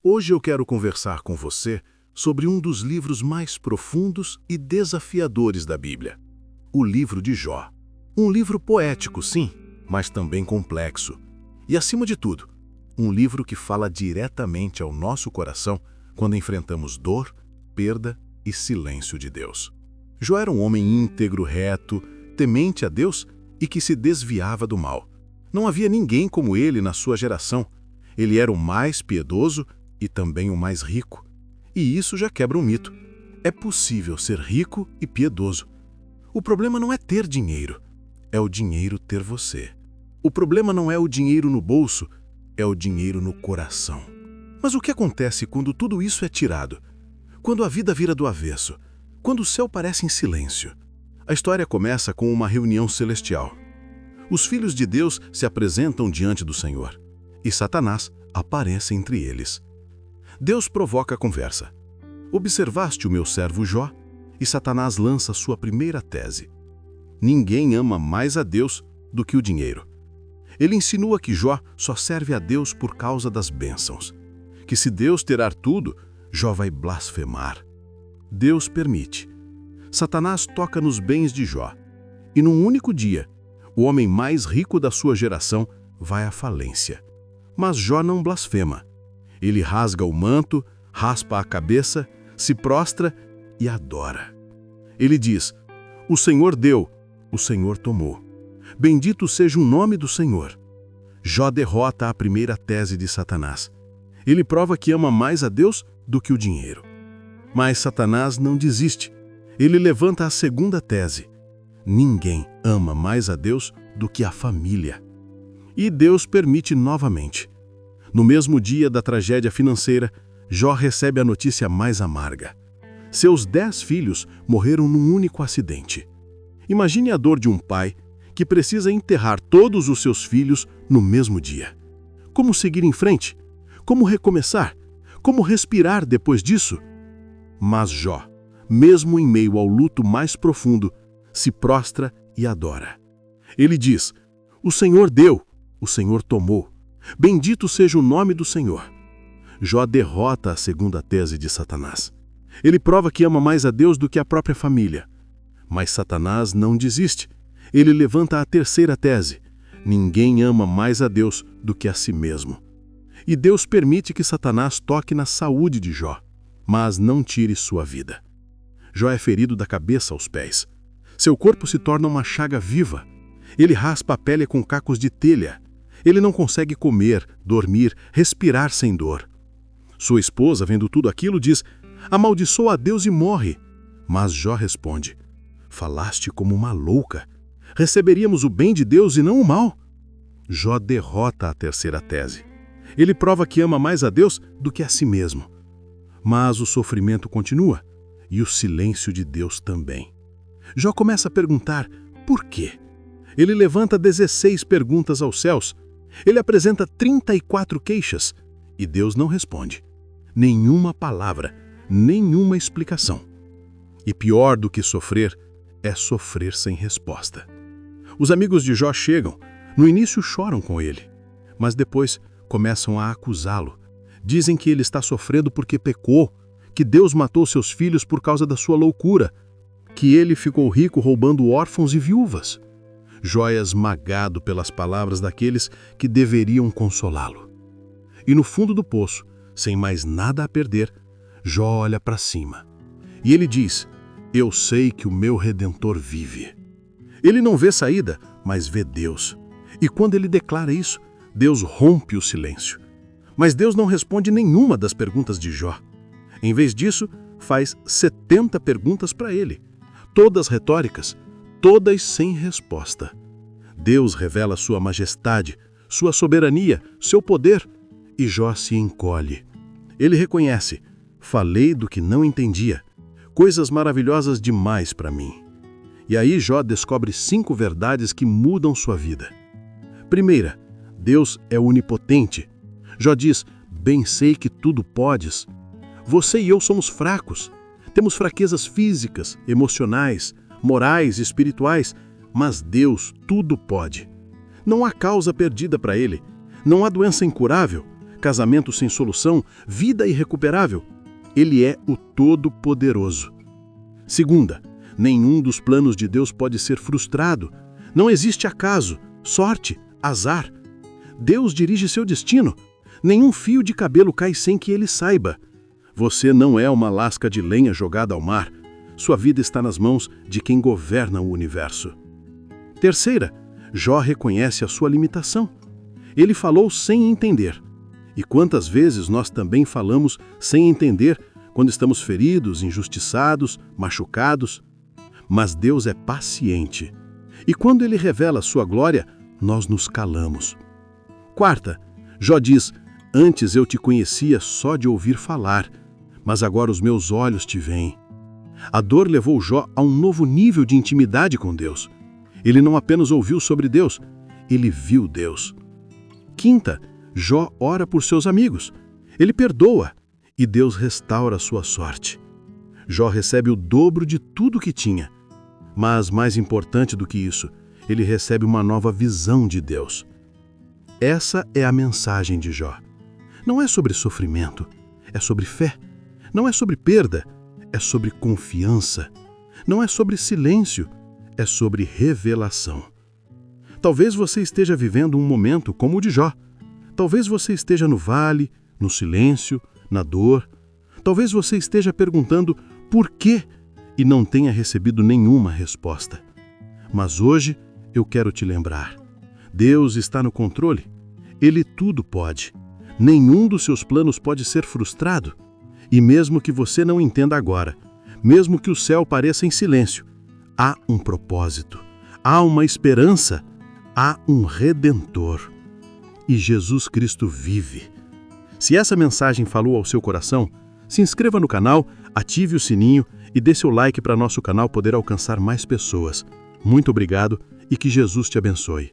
Hoje eu quero conversar com você sobre um dos livros mais profundos e desafiadores da Bíblia, o livro de Jó. Um livro poético, sim, mas também complexo. E, acima de tudo, um livro que fala diretamente ao nosso coração quando enfrentamos dor, perda e silêncio de Deus. Jó era um homem íntegro, reto, temente a Deus e que se desviava do mal. Não havia ninguém como ele na sua geração. Ele era o mais piedoso e também o mais rico. E isso já quebra um mito. É possível ser rico e piedoso. O problema não é ter dinheiro, é o dinheiro ter você. O problema não é o dinheiro no bolso, é o dinheiro no coração. Mas o que acontece quando tudo isso é tirado? Quando a vida vira do avesso? Quando o céu parece em silêncio? A história começa com uma reunião celestial. Os filhos de Deus se apresentam diante do Senhor e Satanás aparece entre eles. Deus provoca a conversa. Observaste o meu servo Jó? E Satanás lança sua primeira tese. Ninguém ama mais a Deus do que o dinheiro. Ele insinua que Jó só serve a Deus por causa das bênçãos. Que se Deus tirar tudo, Jó vai blasfemar. Deus permite. Satanás toca nos bens de Jó. E num único dia, o homem mais rico da sua geração vai à falência. Mas Jó não blasfema. Ele rasga o manto, raspa a cabeça, se prostra e adora. Ele diz: "O Senhor deu, o Senhor tomou. Bendito seja o nome do Senhor." Jó derrota a primeira tese de Satanás. Ele prova que ama mais a Deus do que o dinheiro. Mas Satanás não desiste. Ele levanta a segunda tese. Ninguém ama mais a Deus do que a família. E Deus permite novamente. No mesmo dia da tragédia financeira, Jó recebe a notícia mais amarga. Seus 10 filhos morreram num único acidente. Imagine a dor de um pai que precisa enterrar todos os seus filhos no mesmo dia. Como seguir em frente? Como recomeçar? Como respirar depois disso? Mas Jó, mesmo em meio ao luto mais profundo, se prostra e adora. Ele diz: "O Senhor deu, o Senhor tomou. Bendito seja o nome do Senhor." Jó derrota a segunda tese de Satanás. Ele prova que ama mais a Deus do que a própria família. Mas Satanás não desiste. Ele levanta a terceira tese. Ninguém ama mais a Deus do que a si mesmo. E Deus permite que Satanás toque na saúde de Jó, mas não tire sua vida. Jó é ferido da cabeça aos pés. Seu corpo se torna uma chaga viva. Ele raspa a pele com cacos de telha. Ele não consegue comer, dormir, respirar sem dor. Sua esposa, vendo tudo aquilo, diz: "Amaldiçoa a Deus e morre." Mas Jó responde: "Falaste como uma louca. Receberíamos o bem de Deus e não o mal." Jó derrota a terceira tese. Ele prova que ama mais a Deus do que a si mesmo. Mas o sofrimento continua, e o silêncio de Deus também. Jó começa a perguntar por quê. Ele levanta 16 perguntas aos céus. Ele apresenta 34 queixas, e Deus não responde. Nenhuma palavra, nenhuma explicação. E pior do que sofrer, é sofrer sem resposta. Os amigos de Jó chegam. No início choram com ele, mas depois começam a acusá-lo. Dizem que ele está sofrendo porque pecou, que Deus matou seus filhos por causa da sua loucura, que ele ficou rico roubando órfãos e viúvas. Jó é esmagado pelas palavras daqueles que deveriam consolá-lo. E no fundo do poço, sem mais nada a perder, Jó olha para cima. E ele diz: "Eu sei que o meu Redentor vive." Ele não vê saída, mas vê Deus. E quando ele declara isso, Deus rompe o silêncio. Mas Deus não responde nenhuma das perguntas de Jó. Em vez disso, faz 70 perguntas para ele. Todas retóricas, todas sem resposta. Deus revela sua majestade, sua soberania, seu poder, e Jó se encolhe. Ele reconhece: "Falei do que não entendia, coisas maravilhosas demais para mim." E aí Jó descobre 5 verdades que mudam sua vida. Primeira, Deus é onipotente. Jó diz: "Bem sei que tudo podes." Você e eu somos fracos. Temos fraquezas físicas, emocionais, morais, espirituais, mas Deus tudo pode. Não há causa perdida para Ele. Não há doença incurável, casamento sem solução, vida irrecuperável. Ele é o Todo-Poderoso. Segunda, nenhum dos planos de Deus pode ser frustrado. Não existe acaso, sorte, azar. Deus dirige seu destino. Nenhum fio de cabelo cai sem que ele saiba. Você não é uma lasca de lenha jogada ao mar. Sua vida está nas mãos de quem governa o universo. Terceira, Jó reconhece a sua limitação. Ele falou sem entender. E quantas vezes nós também falamos sem entender quando estamos feridos, injustiçados, machucados? Mas Deus é paciente. E quando Ele revela a sua glória, nós nos calamos. Quarta, Jó diz: antes eu te conhecia só de ouvir falar, mas agora os meus olhos te veem. A dor levou Jó a um novo nível de intimidade com Deus. Ele não apenas ouviu sobre Deus, ele viu Deus. Quinta, Jó ora por seus amigos. Ele perdoa e Deus restaura sua sorte. Jó recebe o dobro de tudo que tinha. Mas, mais importante do que isso, ele recebe uma nova visão de Deus. Essa é a mensagem de Jó. Não é sobre sofrimento, é sobre fé. Não é sobre perda, é sobre confiança. Não é sobre silêncio, é sobre revelação. Talvez você esteja vivendo um momento como o de Jó. Talvez você esteja no vale, no silêncio, na dor. Talvez você esteja perguntando por quê e não tenha recebido nenhuma resposta. Mas hoje eu quero te lembrar. Deus está no controle. Ele tudo pode. Nenhum dos seus planos pode ser frustrado. E mesmo que você não entenda agora, mesmo que o céu pareça em silêncio, há um propósito, há uma esperança, há um Redentor. E Jesus Cristo vive. Se essa mensagem falou ao seu coração, se inscreva no canal, ative o sininho e dê seu like para nosso canal poder alcançar mais pessoas. Muito obrigado e que Jesus te abençoe.